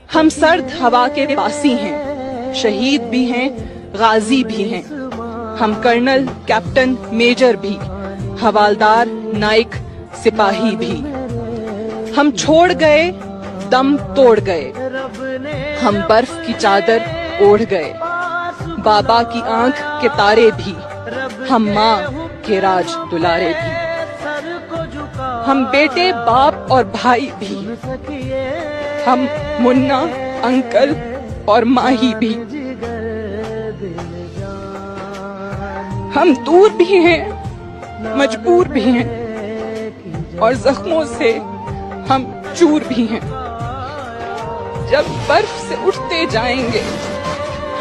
हम सर्द हवा के पासी हैं, शहीद भी हैं, गाजी भी हैं। हम कर्नल, कैप्टन, मेजर भी, हवालदार, नाइक, सिपाही भी। हम छोड़ गए, दम तोड़ गए, हम बर्फ की चादर ओढ़ गए। बाबा की आंख के तारे भी, हम माँ के राज दुलारे भी। हम बेटे, बाप और भाई भी, हम मुन्ना, अंकल और माही भी। हम दूर भी हैं, मजबूर भी हैं, और जख्मों से हम चूर भी हैं। जब बर्फ से उठते जाएंगे,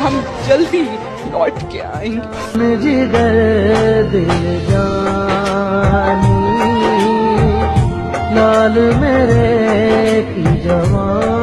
हम जल्दी लौट के आएंगे। जिगर दिल जानी, लाल मेरे की जवानी।